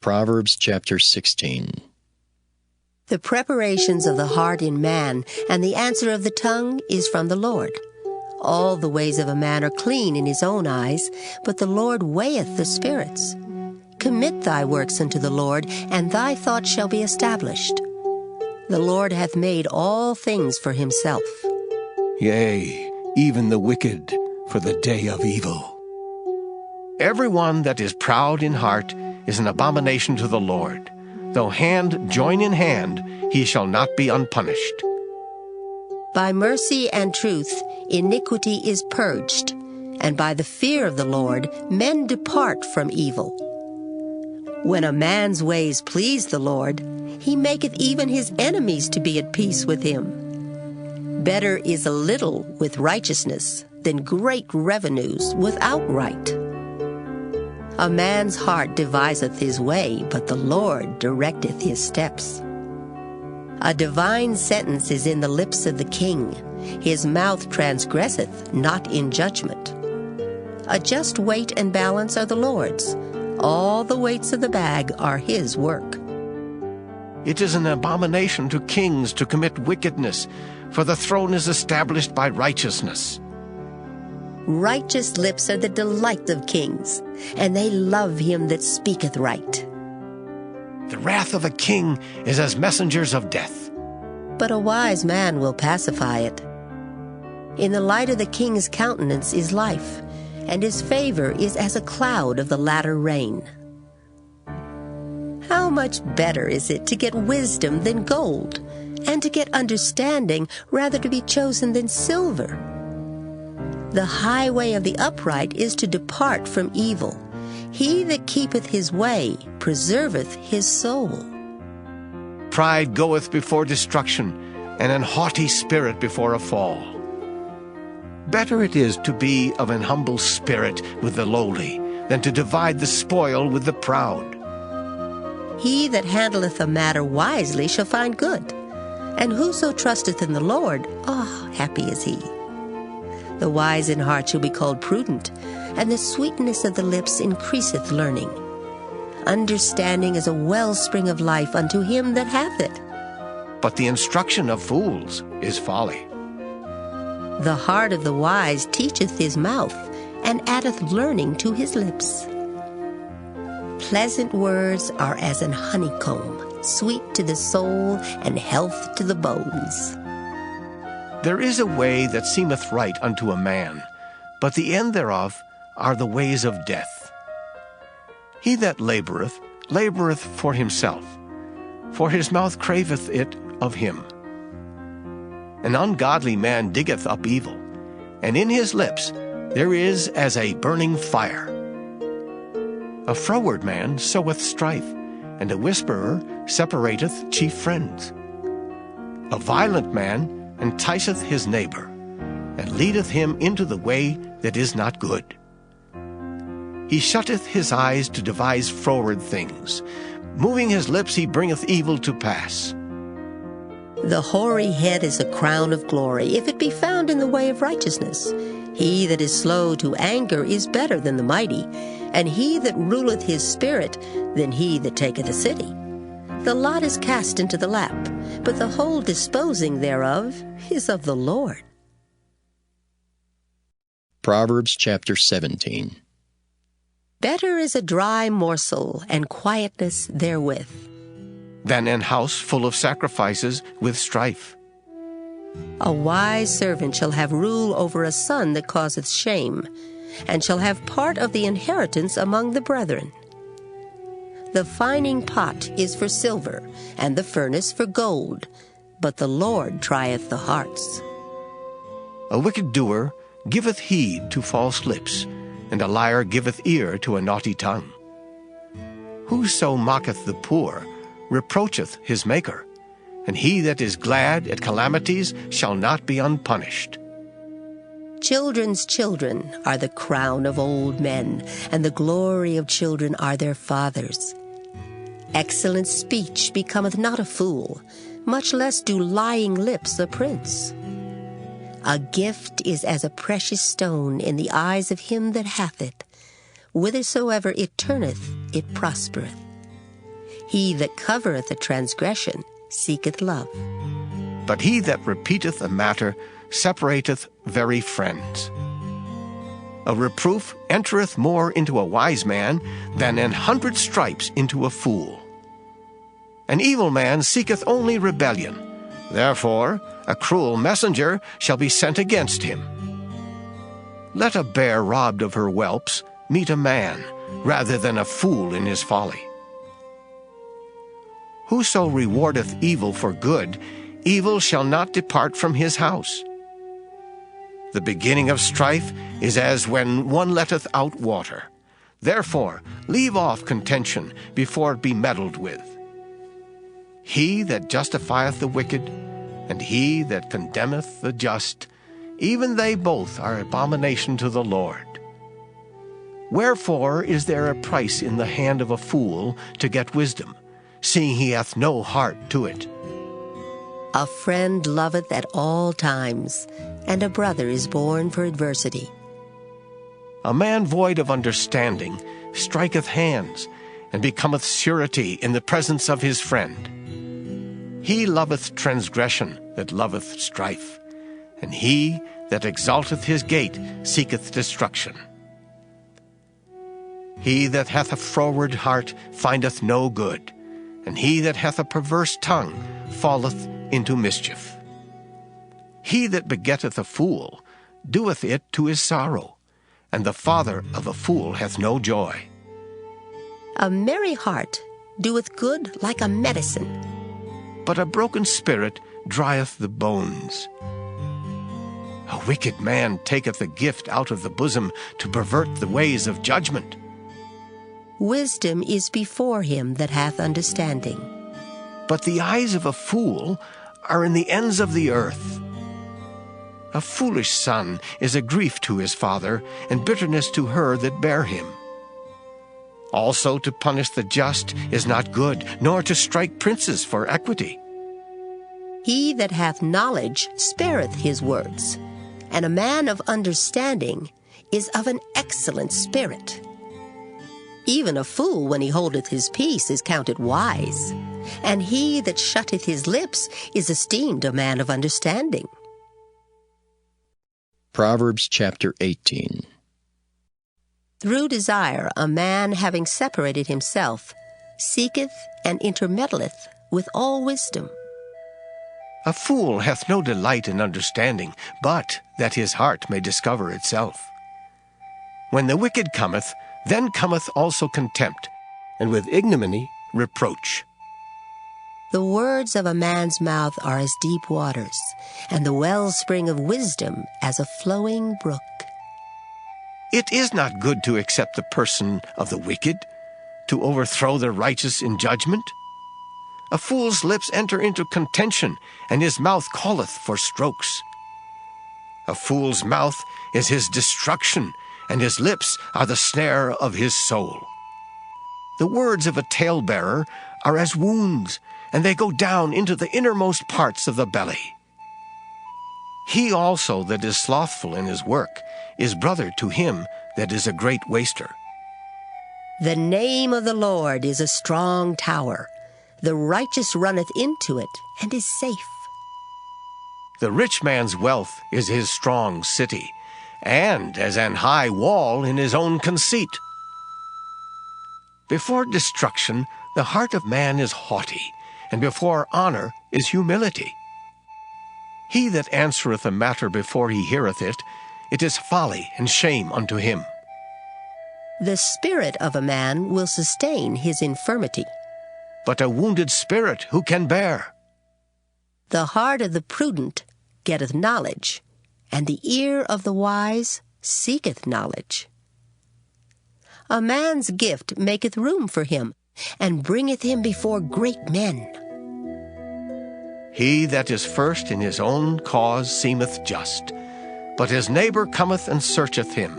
Proverbs chapter 16. The preparations of the heart in man, and the answer of the tongue is from the Lord. All the ways of a man are clean in his own eyes, but the Lord weigheth the spirits. Commit thy works unto the Lord, and thy thoughts shall be established. The Lord hath made all things for himself. Yea, even the wicked for the day of evil. Everyone that is proud in heart is an abomination to the Lord. Though hand join in hand, he shall not be unpunished. By mercy and truth iniquity is purged, and by the fear of the Lord men depart from evil. When a man's ways please the Lord, he maketh even his enemies to be at peace with him. Better is a little with righteousness than great revenues without right. A man's heart deviseth his way, but the Lord directeth his steps. A divine sentence is in the lips of the king. His mouth transgresseth not in judgment. A just weight and balance are the Lord's. All the weights of the bag are his work. It is an abomination to kings to commit wickedness, for the throne is established by righteousness. Righteous lips are the delight of kings, and they love him that speaketh right. The wrath of a king is as messengers of death, but a wise man will pacify it. In the light of the king's countenance is life, and his favor is as a cloud of the latter rain. How much better is it to get wisdom than gold, and to get understanding rather to be chosen than silver? The highway of the upright is to depart from evil. He that keepeth his way preserveth his soul. Pride goeth before destruction, and an haughty spirit before a fall. Better it is to be of an humble spirit with the lowly, than to divide the spoil with the proud. He that handleth a matter wisely shall find good, and whoso trusteth in the Lord, happy is he. The wise in heart shall be called prudent, and the sweetness of the lips increaseth learning. Understanding is a wellspring of life unto him that hath it. But the instruction of fools is folly. The heart of the wise teacheth his mouth, and addeth learning to his lips. Pleasant words are as an honeycomb, sweet to the soul, and health to the bones. There is a way that seemeth right unto a man, but the end thereof are the ways of death. He that laboureth, laboureth for himself, for his mouth craveth it of him. An ungodly man diggeth up evil, and in his lips there is as a burning fire. A froward man soweth strife, and a whisperer separateth chief friends. A violent man enticeth his neighbor, and leadeth him into the way that is not good. He shutteth his eyes to devise froward things. Moving his lips he bringeth evil to pass. The hoary head is a crown of glory, if it be found in the way of righteousness. He that is slow to anger is better than the mighty, and he that ruleth his spirit than he that taketh a city. The lot is cast into the lap, but the whole disposing thereof is of the Lord. Proverbs chapter 17. Better is a dry morsel, and quietness therewith, than an house full of sacrifices with strife. A wise servant shall have rule over a son that causeth shame, and shall have part of the inheritance among the brethren. The fining pot is for silver, and the furnace for gold, but the Lord trieth the hearts. A wicked doer giveth heed to false lips, and a liar giveth ear to a naughty tongue. Whoso mocketh the poor reproacheth his Maker, and he that is glad at calamities shall not be unpunished. Children's children are the crown of old men, and the glory of children are their fathers. Excellent speech becometh not a fool, much less do lying lips a prince. A gift is as a precious stone in the eyes of him that hath it. Whithersoever it turneth, it prospereth. He that covereth a transgression seeketh love. But he that repeateth a matter separateth very friends. A reproof entereth more into a wise man than 100 stripes into a fool. An evil man seeketh only rebellion. Therefore a cruel messenger shall be sent against him. Let a bear robbed of her whelps meet a man, rather than a fool in his folly. Whoso rewardeth evil for good, evil shall not depart from his house. The beginning of strife is as when one letteth out water. Therefore leave off contention before it be meddled with. He that justifieth the wicked, and he that condemneth the just, even they both are abomination to the Lord. Wherefore is there a price in the hand of a fool to get wisdom, seeing he hath no heart to it? A friend loveth at all times, and a brother is born for adversity. A man void of understanding striketh hands, and becometh surety in the presence of his friend. He loveth transgression that loveth strife, and he that exalteth his gate seeketh destruction. He that hath a froward heart findeth no good, and he that hath a perverse tongue falleth into mischief. He that begetteth a fool doeth it to his sorrow, and the father of a fool hath no joy. A merry heart doeth good like a medicine, but a broken spirit drieth the bones. A wicked man taketh a gift out of the bosom to pervert the ways of judgment. Wisdom is before him that hath understanding, but the eyes of a fool are in the ends of the earth. A foolish son is a grief to his father, and bitterness to her that bare him. Also to punish the just is not good, nor to strike princes for equity. He that hath knowledge spareth his words, and a man of understanding is of an excellent spirit. Even a fool, when he holdeth his peace, is counted wise, and he that shutteth his lips is esteemed a man of understanding. Proverbs chapter 18. Through desire a man, having separated himself, seeketh and intermeddleth with all wisdom. A fool hath no delight in understanding, but that his heart may discover itself. When the wicked cometh, then cometh also contempt, and with ignominy reproach. The words of a man's mouth are as deep waters, and the wellspring of wisdom as a flowing brook. It is not good to accept the person of the wicked, to overthrow the righteous in judgment. A fool's lips enter into contention, and his mouth calleth for strokes. A fool's mouth is his destruction, and his lips are the snare of his soul. The words of a talebearer are as wounds, and they go down into the innermost parts of the belly. He also that is slothful in his work is brother to him that is a great waster. The name of the Lord is a strong tower. The righteous runneth into it, and is safe. The rich man's wealth is his strong city, and as an high wall in his own conceit. Before destruction the heart of man is haughty, and before honor is humility. He that answereth a matter before he heareth it, it is folly and shame unto him. The spirit of a man will sustain his infirmity, but a wounded spirit who can bear? The heart of the prudent getteth knowledge, and the ear of the wise seeketh knowledge. A man's gift maketh room for him, and bringeth him before great men. He that is first in his own cause seemeth just, but his neighbor cometh and searcheth him.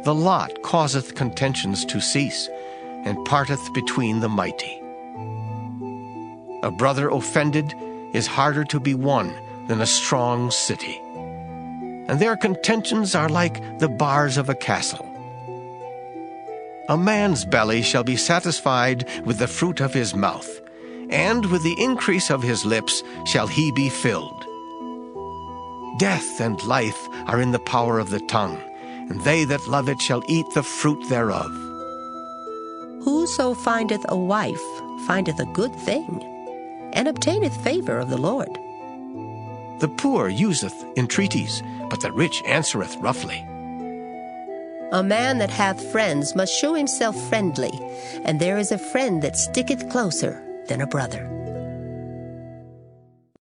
The lot causeth contentions to cease, and parteth between the mighty. A brother offended is harder to be won than a strong city, and their contentions are like the bars of a castle. A man's belly shall be satisfied with the fruit of his mouth, and with the increase of his lips shall he be filled. Death and life are in the power of the tongue, and they that love it shall eat the fruit thereof. Whoso findeth a wife findeth a good thing, and obtaineth favor of the Lord. The poor useth entreaties, but the rich answereth roughly. A man that hath friends must show himself friendly, and there is a friend that sticketh closer than a brother.